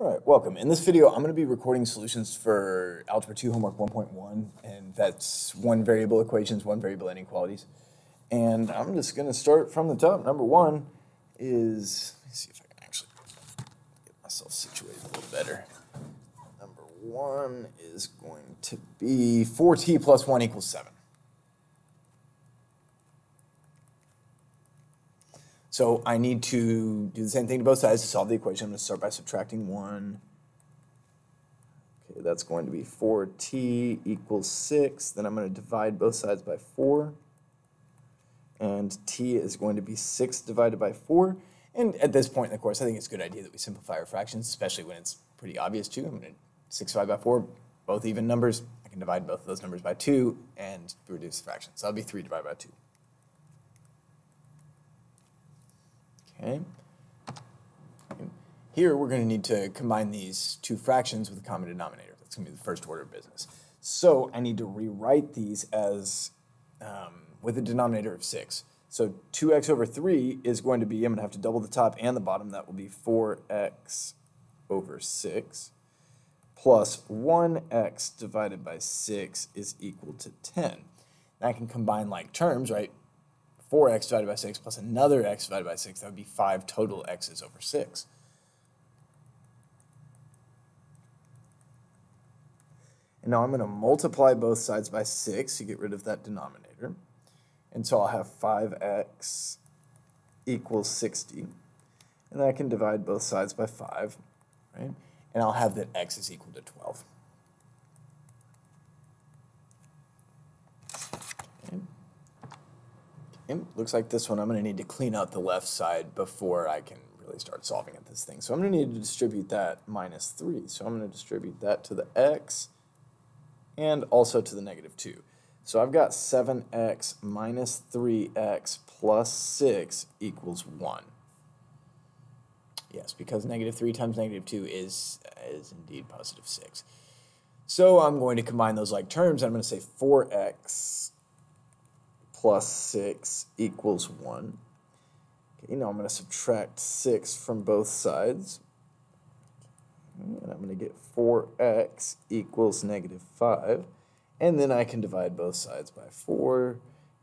Alright, welcome. In this video, I'm going to be recording solutions for Algebra 2 Homework 1.1, and that's one variable equations, one variable inequalities. And I'm just going to start from the top. Number one is, let me see if I can actually get myself situated a little better. Number one is going to be 4t plus 1 equals 7. So I need to do the same thing to both sides to solve the equation. I'm going to start by subtracting 1. Okay, that's going to be 4t equals 6. Then I'm going to divide both sides by 4. And t is going to be 6 divided by 4. And at this point in the course, I think it's a good idea that we simplify our fractions, especially when it's pretty obvious too. I'm going to 6 divided by 4, both even numbers. I can divide both of those numbers by 2 and reduce the fraction. So that'll be 3 divided by 2. Okay. Here we're going to need to combine these two fractions with a common denominator. That's going to be the first order of business. So I need to rewrite these as with a denominator of 6. So 2x over 3 is going to be, I'm going to have to double the top and the bottom. That will be 4x over 6 plus 1x divided by 6 is equal to 10. Now I can combine like terms, right? 4x divided by 6 plus another x divided by 6, that would be 5 total x's over 6. And now I'm going to multiply both sides by 6 to get rid of that denominator. And so I'll have 5x equals 60. And then I can divide both sides by 5, right? And I'll have that x is equal to 12. Looks like this one I'm going to need to clean out the left side before I can really start solving at this thing. So I'm going to need to distribute that minus 3. So I'm going to distribute that to the x and also to the negative 2. So I've got 7x minus 3x plus 6 equals 1. Yes, because negative 3 times negative 2 is indeed positive 6. So I'm going to combine those like terms. I'm going to say 4x plus 6 equals 1. Okay, now I'm going to subtract 6 from both sides. And I'm going to get 4x equals negative 5. And then I can divide both sides by 4.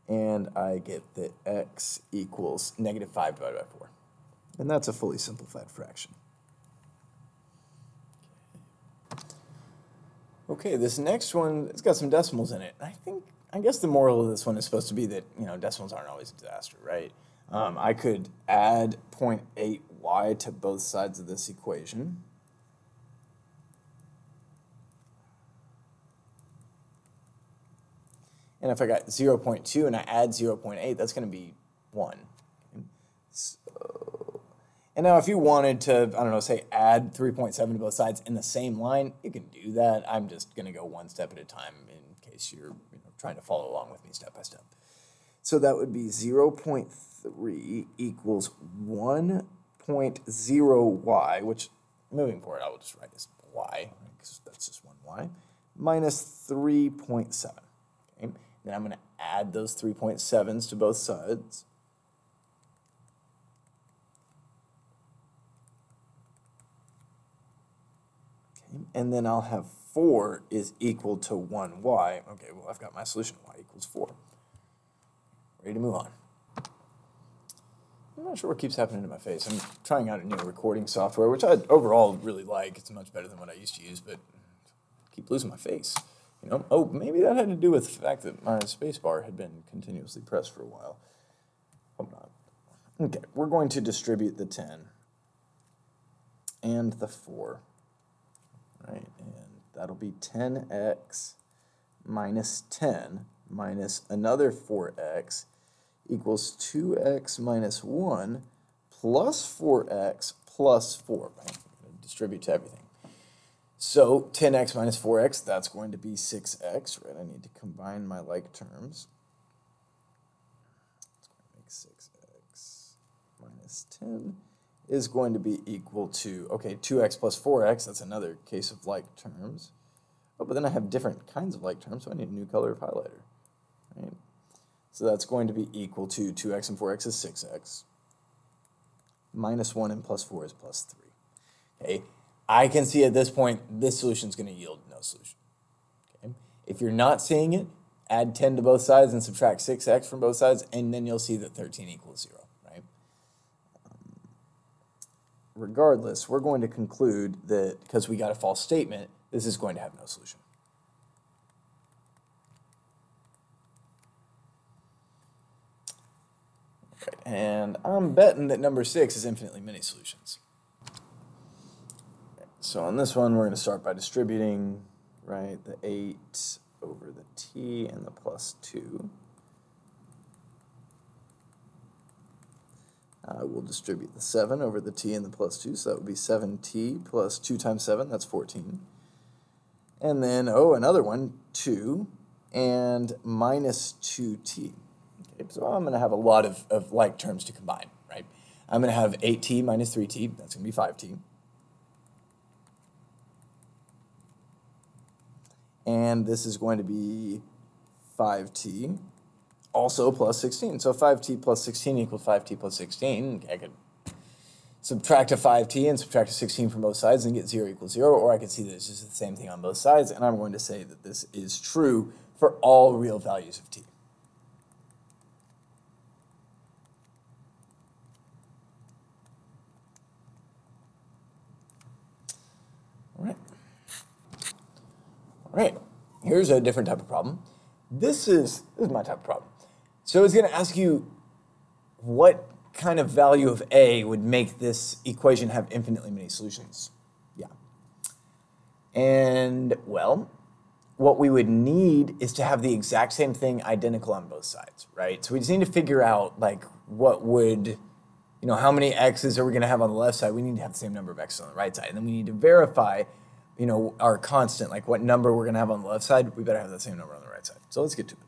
And I get that x equals negative 5 divided by 4. And that's a fully simplified fraction. Okay, this next one, it's got some decimals in it. I guess the moral of this one is supposed to be that, decimals aren't always a disaster, right? I could add 0.8y to both sides of this equation. And if I got 0.2 and I add 0.8, that's going to be 1. Okay. So, and now if you wanted to, I don't know, say add 3.7 to both sides in the same line, you can do that. I'm just going to go one step at a time in case you're trying to follow along with me step by step. So that would be 0.3 equals 1.0y, which moving forward I will just write as y, because that's just one y, minus 3.7. Okay? Then I'm going to add those 3.7s to both sides. Okay? And then I'll have 4 is equal to 1y. Okay, well, I've got my solution. Y equals 4. Ready to move on. I'm not sure what keeps happening to my face. I'm trying out a new recording software, which I overall really like. It's much better than what I used to use, but I keep losing my face. Oh, maybe that had to do with the fact that my spacebar had been continuously pressed for a while. Hope not. Okay, we're going to distribute the 10 and the 4. Right, and that'll be 10x minus 10 minus another 4x equals 2x minus 1 plus 4x plus 4. Right? I'm going to distribute to everything. So 10x minus 4x, that's going to be 6x. Right? I need to combine my like terms. It's going to make 6x minus 10. Is going to be equal to, okay, 2x plus 4x, that's another case of like terms. Oh, but then I have different kinds of like terms, so I need a new color of highlighter. Right? So that's going to be equal to 2x and 4x is 6x. Minus 1 and plus 4 is plus 3. Okay, I can see at this point, this solution is going to yield no solution. Okay? If you're not seeing it, add 10 to both sides and subtract 6x from both sides, and then you'll see that 13 equals 0, right? Regardless, we're going to conclude that because we got a false statement, this is going to have no solution. Right, and I'm betting that number 6 is infinitely many solutions. So on this one, we're going to start by distributing, right, the 8 over the t and the plus 2. We'll distribute the 7 over the t and the plus 2, so that would be 7t plus 2 times 7, that's 14. And then, oh, another one, 2 and minus 2t. Okay, so I'm going to have a lot of like terms to combine, right? I'm going to have 8t minus 3t, that's going to be 5t. And this is going to be 5t, also plus 16. So 5t plus 16 equals 5t plus 16. I could subtract a 5t and subtract a 16 from both sides and get 0 equals 0, or I could see that it's just the same thing on both sides, and I'm going to say that this is true for all real values of t. All right, here's a different type of problem. This is my type of problem. So it's going to ask you what kind of value of a would make this equation have infinitely many solutions. Yeah. And, well, what we would need is to have the exact same thing identical on both sides, right? So we just need to figure out, like, what would, how many x's are we going to have on the left side? We need to have the same number of x's on the right side. And then we need to verify, our constant, like what number we're going to have on the left side. We better have the same number on the right side. So let's get to it.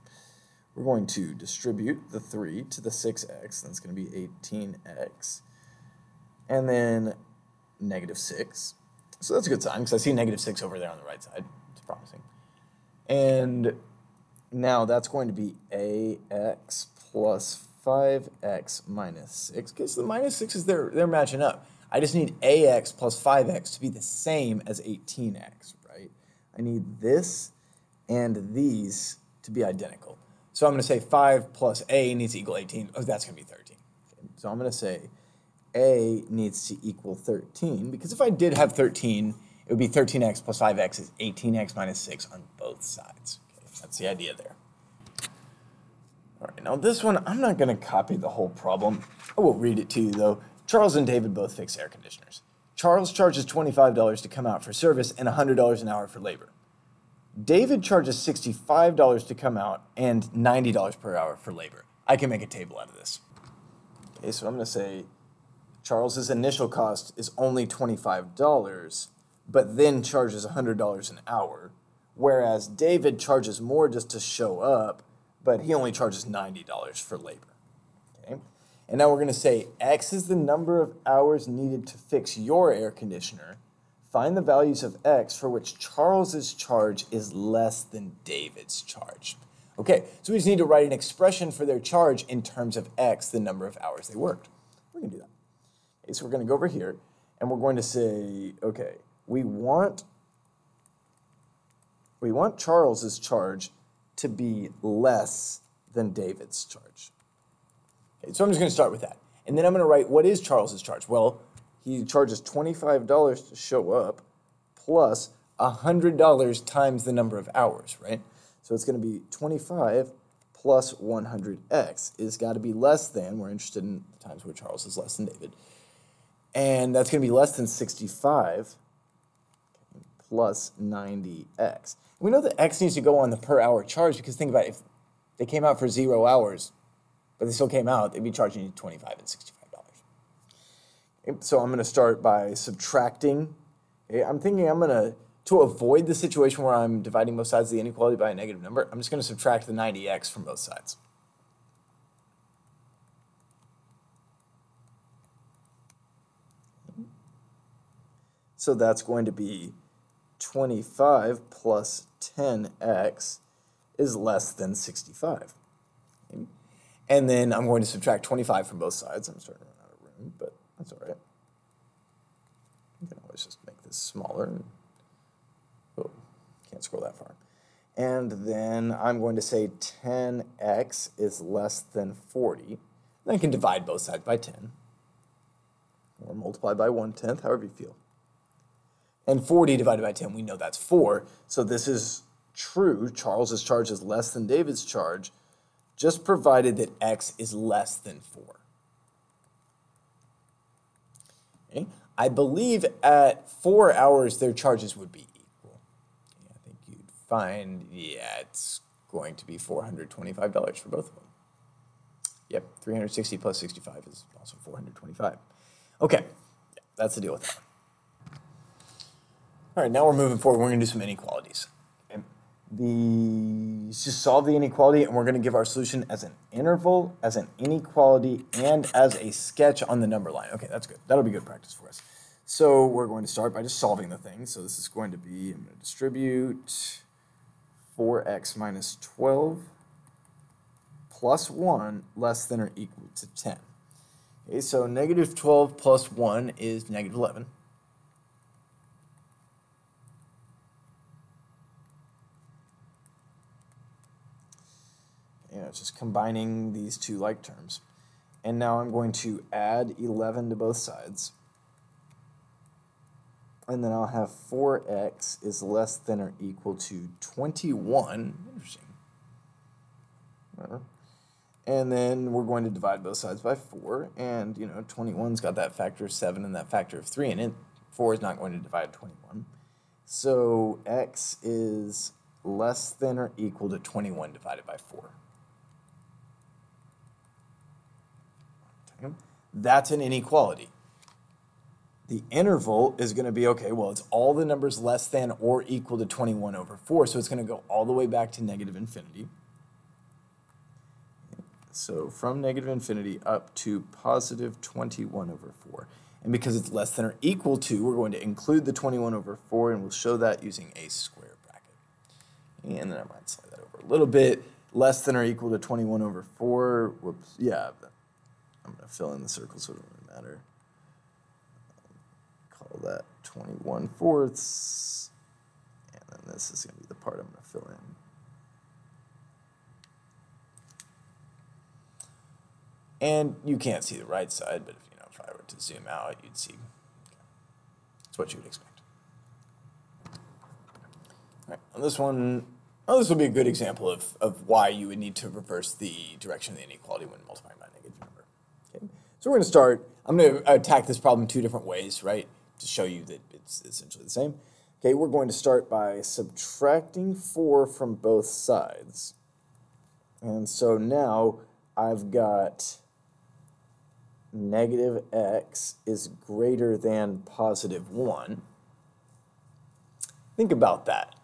We're going to distribute the 3 to the 6x. That's going to be 18x. And then negative 6. So that's a good sign, because I see negative 6 over there on the right side. It's promising. And now that's going to be ax plus 5x minus 6. Okay, so the minus 6s, they're matching up. I just need ax plus 5x to be the same as 18x, right? I need this and these to be identical. So I'm going to say 5 plus a needs to equal 18. Oh, that's going to be 13. Okay, so I'm going to say a needs to equal 13, because if I did have 13, it would be 13x plus 5x is 18x minus 6 on both sides. Okay, that's the idea there. All right, now this one, I'm not going to copy the whole problem. I will read it to you, though. Charles and David both fix air conditioners. Charles charges $25 to come out for service and $100 an hour for labor. David charges $65 to come out and $90 per hour for labor. I can make a table out of this. Okay, so I'm going to say Charles's initial cost is only $25, but then charges $100 an hour, whereas David charges more just to show up, but he only charges $90 for labor. Okay? And now we're going to say X is the number of hours needed to fix your air conditioner. Find the values of X for which Charles's charge is less than David's charge. Okay, so we just need to write an expression for their charge in terms of X, the number of hours they worked. We're going to do that. Okay, so we're going to go over here, and we're going to say, okay, we want Charles's charge to be less than David's charge. Okay, so I'm just going to start with that. And then I'm going to write, what is Charles's charge? Well, he charges $25 to show up plus $100 times the number of hours, right? So it's going to be 25 plus 100x is got to be less than, we're interested in the times where Charles is less than David, and that's going to be less than 65 plus 90x. We know that x needs to go on the per hour charge, because think about it, if they came out for 0 hours, but they still came out, they'd be charging you $25 and $65. Okay, so I'm going to start by subtracting. Okay, I'm thinking to avoid the situation where I'm dividing both sides of the inequality by a negative number, I'm just going to subtract the 90x from both sides. So that's going to be 25 plus 10x is less than 65. Okay. And then I'm going to subtract 25 from both sides. I'm starting to run out of room, but that's all right. You can always let's just make this smaller. Oh, can't scroll that far. And then I'm going to say 10x is less than 40. Then I can divide both sides by 10. Or multiply by 1/10, however you feel. And 40 divided by 10, we know that's 4. So this is true. Charles's charge is less than David's charge, just provided that x is less than 4. Okay. I believe at 4 hours, their charges would be equal. I think you'd find, yeah, it's going to be $425 for both of them. Yep, 360 plus 65 is also 425. Okay, yeah, that's the deal with that. All right, now we're moving forward. We're going to do some inequalities. Okay. Just solve the inequality, and we're going to give our solution as an interval, as an inequality, and as a sketch on the number line. Okay, that's good. That'll be good practice for us. So we're going to start by just solving the thing. So this is going to be, I'm going to distribute 4x minus 12 plus 1 less than or equal to 10. Okay, so negative 12 plus 1 is negative 11. It's just combining these two like terms. And now I'm going to add 11 to both sides. And then I'll have 4x is less than or equal to 21. Interesting. And then we're going to divide both sides by 4. And, 21's got that factor of 7 and that factor of 3 in it. 4 is not going to divide 21. So x is less than or equal to 21 divided by 4. That's an inequality. The interval is going to be, okay, well, it's all the numbers less than or equal to 21 over 4, so it's going to go all the way back to negative infinity. So from negative infinity up to positive 21 over 4. And because it's less than or equal to, we're going to include the 21 over 4, and we'll show that using a square bracket. And then I might slide that over a little bit. Less than or equal to 21 over 4. Whoops, yeah. I'm going to fill in the circle so it doesn't really matter. Call that 21/4. And then this is going to be the part I'm going to fill in. And you can't see the right side, but if I were to zoom out, you'd see. That's what you would expect. All right, on this one, this will be a good example of why you would need to reverse the direction of the inequality when multiplying by a negative number. Okay. So we're going to start. I'm going to attack this problem two different ways, right, to show you that it's essentially the same. Okay, we're going to start by subtracting 4 from both sides. And so now I've got negative x is greater than positive 1. Think about that.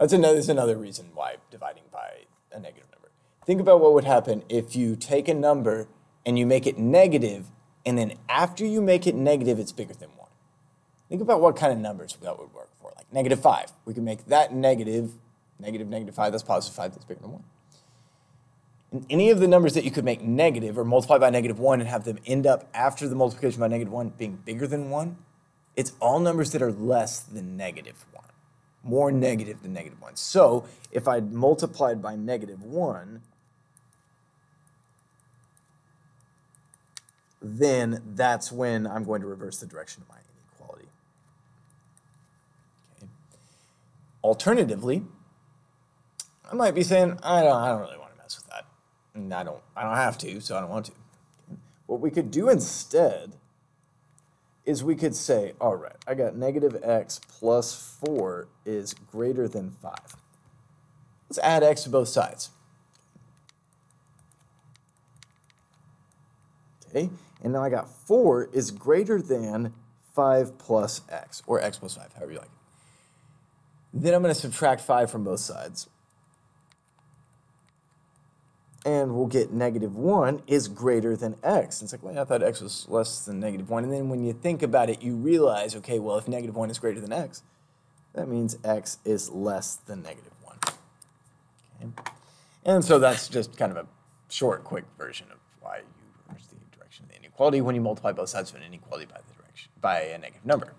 That's another reason why dividing by a negative number. Think about what would happen if you take a number and you make it negative, and then after you make it negative, it's bigger than 1. Think about what kind of numbers that would work for, like negative 5. We can make that negative 5, that's positive 5, that's bigger than 1. And any of the numbers that you could make negative or multiply by negative 1 and have them end up after the multiplication by negative 1 being bigger than 1, it's all numbers that are less than negative 1, more negative than negative 1. So if I multiplied by negative 1, then that's when I'm going to reverse the direction of my inequality. Okay. Alternatively, I might be saying, I don't really want to mess with that. And I don't have to, so I don't want to. What we could do instead is we could say, all right, I got negative x plus 4 is greater than 5. Let's add x to both sides. Okay, and now I got 4 is greater than 5 plus x, or x plus 5, however you like it. Then I'm going to subtract 5 from both sides. And we'll get negative 1 is greater than x. And it's like, well, I thought x was less than negative 1. And then when you think about it, you realize, okay, well, if negative 1 is greater than x, that means x is less than negative 1. Okay. And so that's just kind of a short, quick version of why you reverse the direction of the inequality when you multiply both sides of an inequality by a negative number.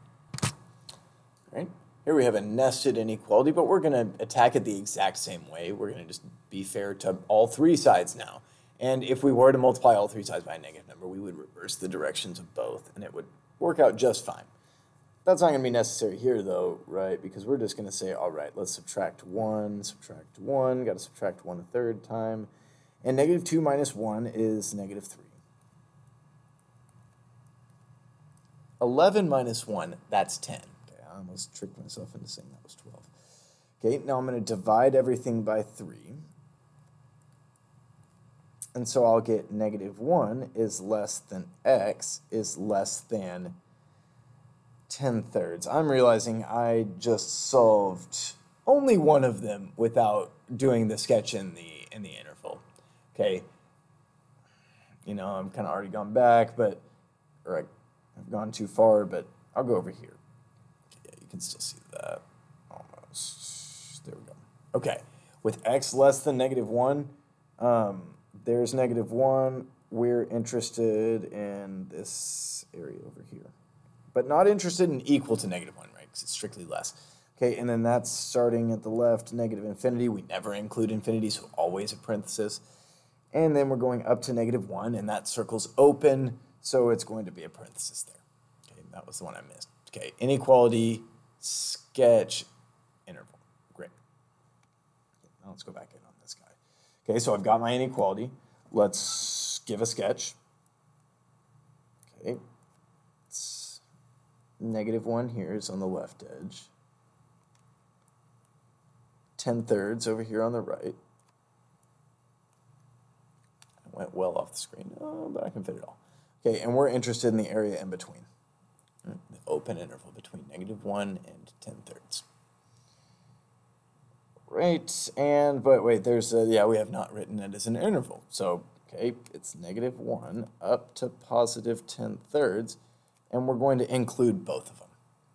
right? Here we have a nested inequality, but we're going to attack it the exact same way. We're going to just be fair to all three sides now. And if we were to multiply all three sides by a negative number, we would reverse the directions of both, and it would work out just fine. That's not going to be necessary here, though, right? Because we're just going to say, all right, let's subtract 1, got to subtract 1 a third time. And negative 2 minus 1 is negative 3. 11 minus 1, that's 10. Okay, I almost tricked myself into saying that was 12. Okay, now I'm going to divide everything by 3. And so I'll get negative 1 is less than x is less than 10/3. I'm realizing I just solved only one of them without doing the sketch in the interval. Okay. You know, I'm kind of already gone back, but I've gone too far, but I'll go over here. Okay, yeah, you can still see that almost. There we go. Okay. With x less than negative 1, there's negative 1. We're interested in this area over here, but not interested in equal to negative 1, right? Because it's strictly less. Okay, and then that's starting at the left, negative infinity. We never include infinity, so always a parenthesis. And then we're going up to negative 1, and that circle's open, so it's going to be a parenthesis there. Okay, that was the one I missed. Okay, inequality, sketch, interval. Great. Okay, now let's go back in on this guy. Okay, so I've got my inequality. Let's give a sketch. Okay. Negative 1 here is on the left edge. 10/3 over here on the right. I went well off the screen, but I can fit it all. Okay, and we're interested in the area in between. The open interval between negative 1 and 10/3. Right, but wait, there's we have not written it as an interval. So, okay, it's negative 1 up to positive 10/3. And we're going to include both of them.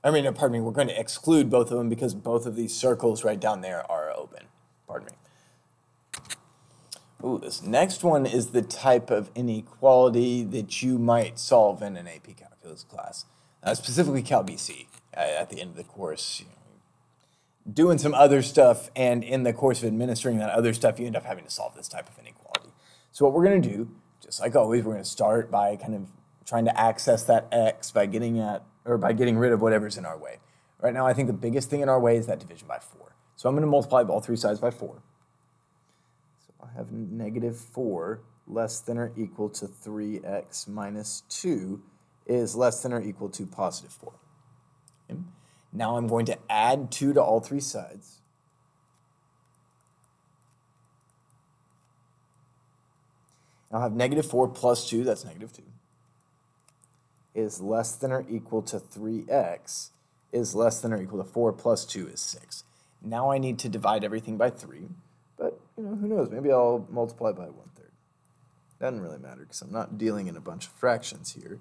We're going to exclude both of them because both of these circles right down there are open. Pardon me. Ooh, this next one is the type of inequality that you might solve in an AP Calculus class, specifically Cal BC. At the end of the course, doing some other stuff, and in the course of administering that other stuff, you end up having to solve this type of inequality. So what we're going to do, just like always, we're going to start by kind of trying to access that x by getting rid of whatever's in our way. Right now, I think the biggest thing in our way is that division by 4. So I'm going to multiply all three sides by 4. So I have negative 4 less than or equal to 3x minus 2 is less than or equal to positive 4. Okay. Now I'm going to add 2 to all three sides. I'll have negative 4 plus 2, that's negative 2. Is less than or equal to 3x is less than or equal to 4 plus 2 is 6. Now I need to divide everything by 3, but who knows, maybe I'll multiply by 1/3. Doesn't really matter because I'm not dealing in a bunch of fractions here.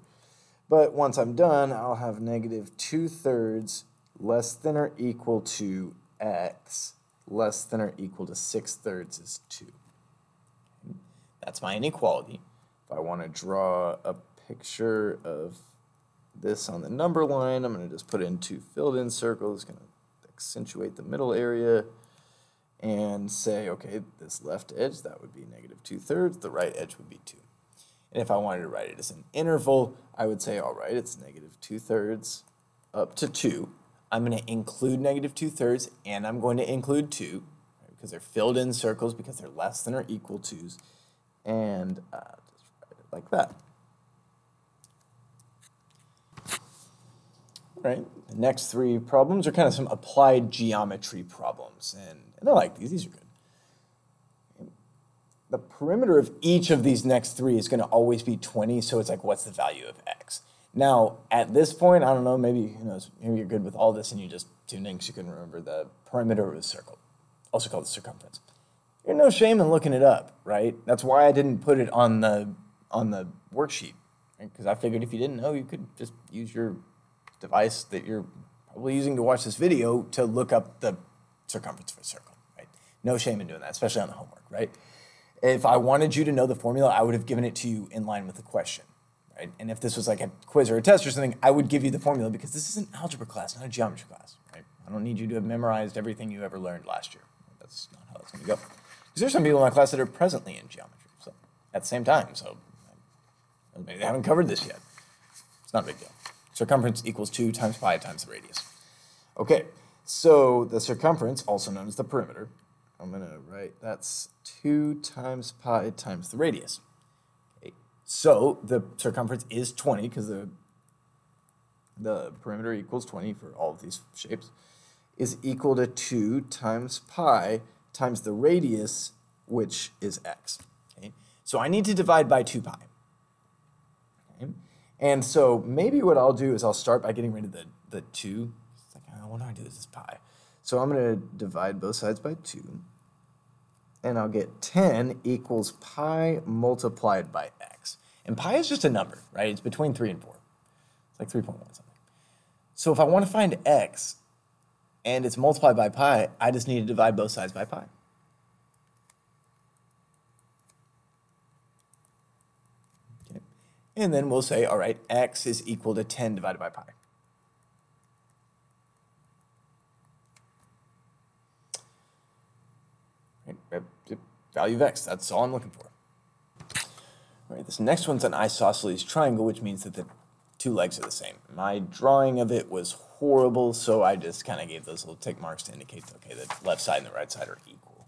But once I'm done, I'll have negative 2/3 less than or equal to x less than or equal to 6/3 is 2. That's my inequality. If I want to draw a picture of this on the number line, I'm going to just put in 2 filled-in circles, going to accentuate the middle area, and say, okay, this left edge, that would be negative 2/3, the right edge would be 2. And if I wanted to write it as an interval, I would say, all right, it's negative 2/3 up to 2. I'm going to include negative 2/3, and I'm going to include 2, right, because they're filled in circles because they're less than or equal to's, and just write it like that. Right. The next 3 problems are kind of some applied geometry problems, and I like these. These are good. The perimeter of each of these next 3 is going to always be 20, so it's like, what's the value of x? Now, at this point, I don't know, maybe you're good with all this and you just tuned in because you couldn't remember the perimeter of a circle, also called the circumference. There's no shame in looking it up, right? That's why I didn't put it on the worksheet, right? Because I figured if you didn't know, you could just use your device that you're probably using to watch this video to look up the circumference of a circle, right? No shame in doing that, especially on the homework, right? If I wanted you to know the formula, I would have given it to you in line with the question, right? And if this was like a quiz or a test or something, I would give you the formula because this is an algebra class, not a geometry class, right? I don't need you to have memorized everything you ever learned last year. That's not how it's going to go. Because there's some people in my class that are presently in geometry, so at the same time, so maybe they haven't covered this yet. It's not a big deal. Circumference equals 2 times pi times the radius. Okay, so the circumference, also known as the perimeter, I'm going to write that's 2 times pi times the radius. Okay, so the circumference is 20 because the perimeter equals 20 for all of these shapes, is equal to 2 times pi times the radius, which is x. Okay, so I need to divide by 2 pi. Okay. And so maybe what I'll do is I'll start by getting rid of the 2. It's like, oh, what do I do? This is pi. So I'm going to divide both sides by 2. And I'll get 10 equals pi multiplied by x. And pi is just a number, right? It's between 3 and 4. It's like 3.1 something. So if I want to find x and it's multiplied by pi, I just need to divide both sides by pi. Okay. And then we'll say, all right, x is equal to 10 divided by pi. Value of x, that's all I'm looking for. All right, this next one's an isosceles triangle, which means that the 2 legs are the same. My drawing of it was horrible, so I just kind of gave those little tick marks to indicate, okay, the left side and the right side are equal,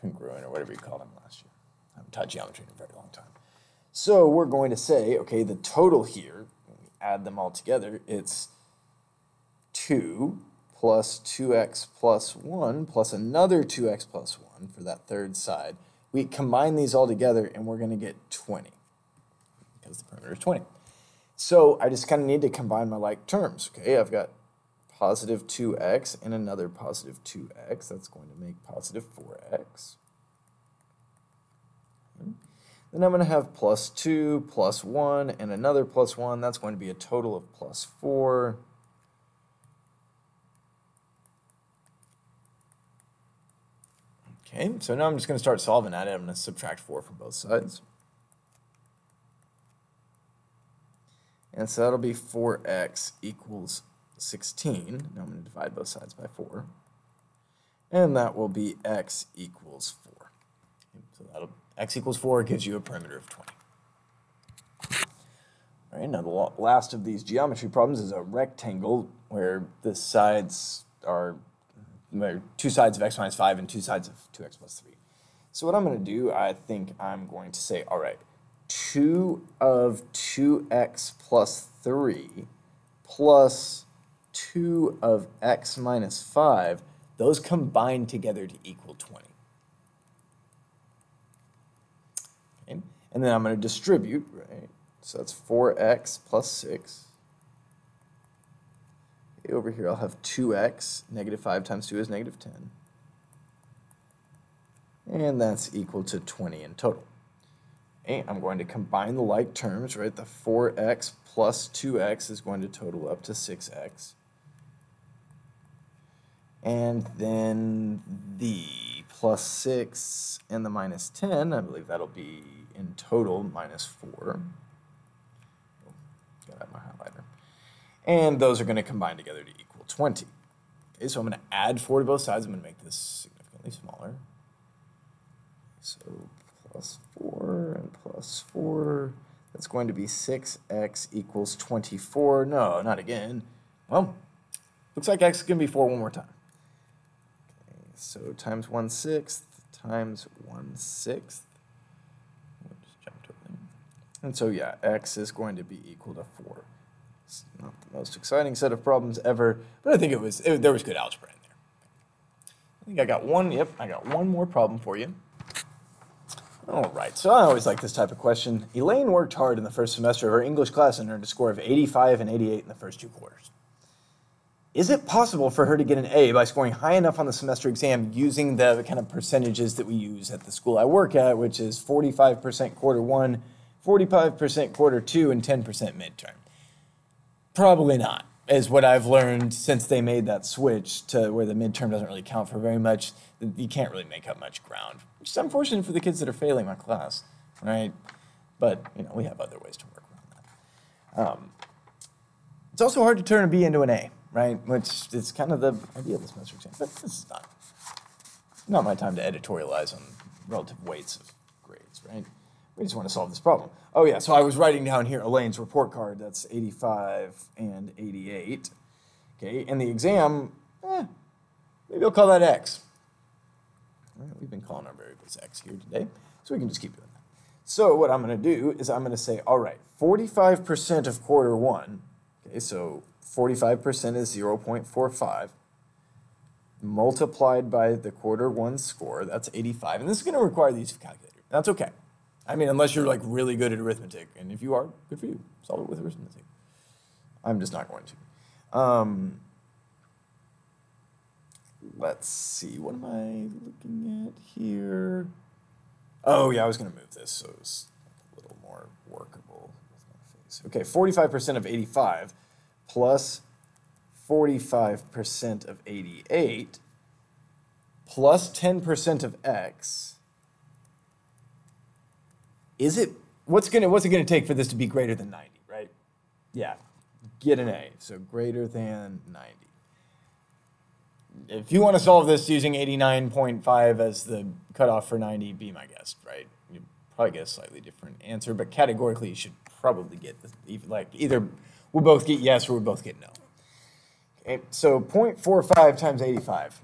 congruent, or whatever you called them last year. I haven't taught geometry in a very long time. So we're going to say, okay, the total here, when we add them all together, it's 2 plus 2x plus 1 plus another 2x plus 1 for that third side. We combine these all together and we're going to get 20 because the perimeter is 20. So I just kind of need to combine my like terms. Okay, I've got positive 2x and another positive 2x. That's going to make positive 4x. Then I'm going to have plus 2 plus 1 and another plus 1. That's going to be a total of plus 4. Okay, so now I'm just going to start solving at it. I'm going to subtract 4 from both sides. And so that'll be 4x equals 16. Now I'm going to divide both sides by 4. And that will be x equals 4. So x equals 4 gives you a perimeter of 20. All right, now the last of these geometry problems is a rectangle where the sides are 2 sides of x minus 5 and 2 sides of 2x plus 3. So what I'm going to do, I think I'm going to say, all right, 2 of 2x plus 3 plus 2 of x minus 5, those combine together to equal 20. Okay. And then I'm going to distribute, right? So that's 4x plus 6. Okay, over here I'll have 2x, negative 5 times 2 is negative 10. And that's equal to 20 in total. Okay, I'm going to combine the like terms, right? The 4x plus 2x is going to total up to 6x. And then the plus 6 and the minus 10, I believe that'll be in total minus 4. Oh, gotta have my highlighter. And those are going to combine together to equal 20. Okay, so I'm going to add 4 to both sides. I'm going to make this significantly smaller. So plus 4 and plus 4, that's going to be 6x equals 24. No, not again. Well, looks like x is going to be 4 one more time. Okay, so times 1/6 times 1/6. Just jumped over there. And so yeah, x is going to be equal to 4. It's not the most exciting set of problems ever, but I think there was good algebra in there. I think I got one more problem for you. All right, so I always like this type of question. Elaine worked hard in the first semester of her English class and earned a score of 85 and 88 in the first 2 quarters. Is it possible for her to get an A by scoring high enough on the semester exam using the kind of percentages that we use at the school I work at, which is 45% quarter 1, 45% quarter 2, and 10% midterm? Probably not, is what I've learned since they made that switch to where the midterm doesn't really count for very much. You can't really make up much ground, which is unfortunate for the kids that are failing my class, right? But, you know, we have other ways to work around that. It's also hard to turn a B into an A, right? Which is kind of the idea of this semester exam. But this is not my time to editorialize on relative weights of grades, right? We just want to solve this problem. Oh yeah, so I was writing down here Elaine's report card. That's 85 and 88. Okay, and the exam, maybe I'll call that X. All right, we've been calling our variables X here today, so we can just keep doing that. So what I'm going to do is I'm going to say, all right, 45% of quarter one, okay, so 45% is 0.45, multiplied by the quarter one score, that's 85, and this is going to require the use of calculator. That's okay. I mean, unless you're like really good at arithmetic, and if you are, good for you. Solve it with arithmetic. I'm just not going to. Let's see, what am I looking at here? Oh yeah, I was going to move this so it's a little more workable with my face. Okay, 45% of 85 plus 45% of 88 plus 10% of X. What's it gonna take for this to be greater than 90, right? Yeah, get an A, so greater than 90. If you want to solve this using 89.5 as the cutoff for 90, be my guest, right? You probably get a slightly different answer, but categorically you should probably get either we'll both get yes or we'll both get no. Okay, so 0.45 times 85.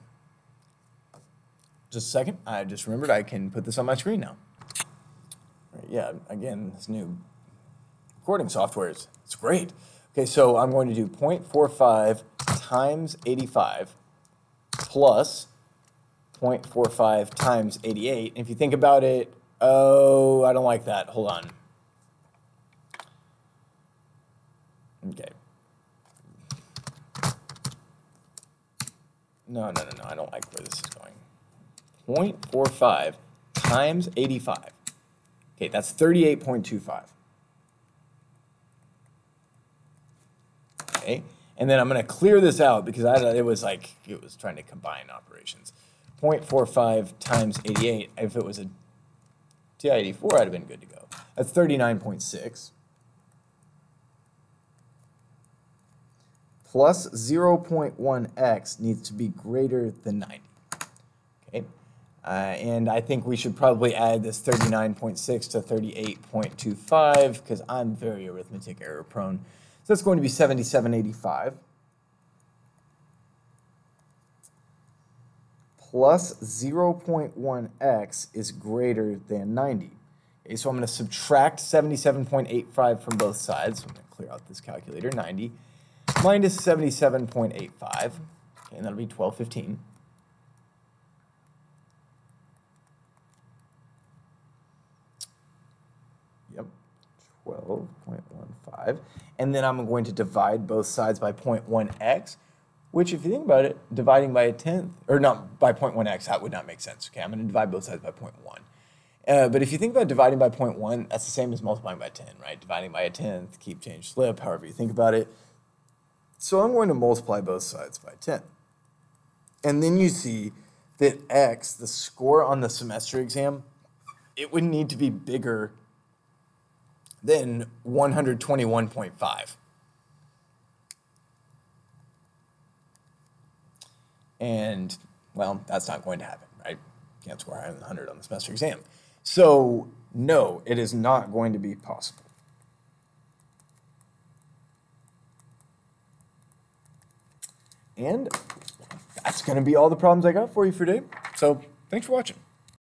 Just a second, I just remembered I can put this on my screen now. Yeah, again, this new recording software it's great. Okay, so I'm going to do 0.45 times 85 plus 0.45 times 88. And if you think about it, oh, I don't like that. Hold on. Okay. No, I don't like where this is going. 0.45 times 85. Okay, that's 38.25. Okay, and then I'm going to clear this out because it was trying to combine operations. 0.45 times 88, if it was a TI-84, I'd have been good to go. That's 39.6. Plus 0.1x needs to be greater than 90. Okay, and I think we should probably add this 39.6 to 38.25 because I'm very arithmetic error prone. So that's going to be 77.85 plus 0.1x is greater than 90. Okay, so I'm going to subtract 77.85 from both sides. So I'm going to clear out this calculator. 90 minus 77.85, okay, and that'll be 1215. Yep, 12.15. And then I'm going to divide both sides by 0.1x, which if you think about it, dividing by a tenth, or not by 0.1x, that would not make sense. Okay, I'm going to divide both sides by 0.1. But if you think about dividing by 0.1, that's the same as multiplying by 10, right? Dividing by a tenth, keep, change, flip, however you think about it. So I'm going to multiply both sides by 10. And then you see that x, the score on the semester exam, it would need to be bigger than 121.5. And, well, that's not going to happen, right? You can't score higher than 100 on the semester exam. So, no, it is not going to be possible. And that's going to be all the problems I got for you for today. So, thanks for watching.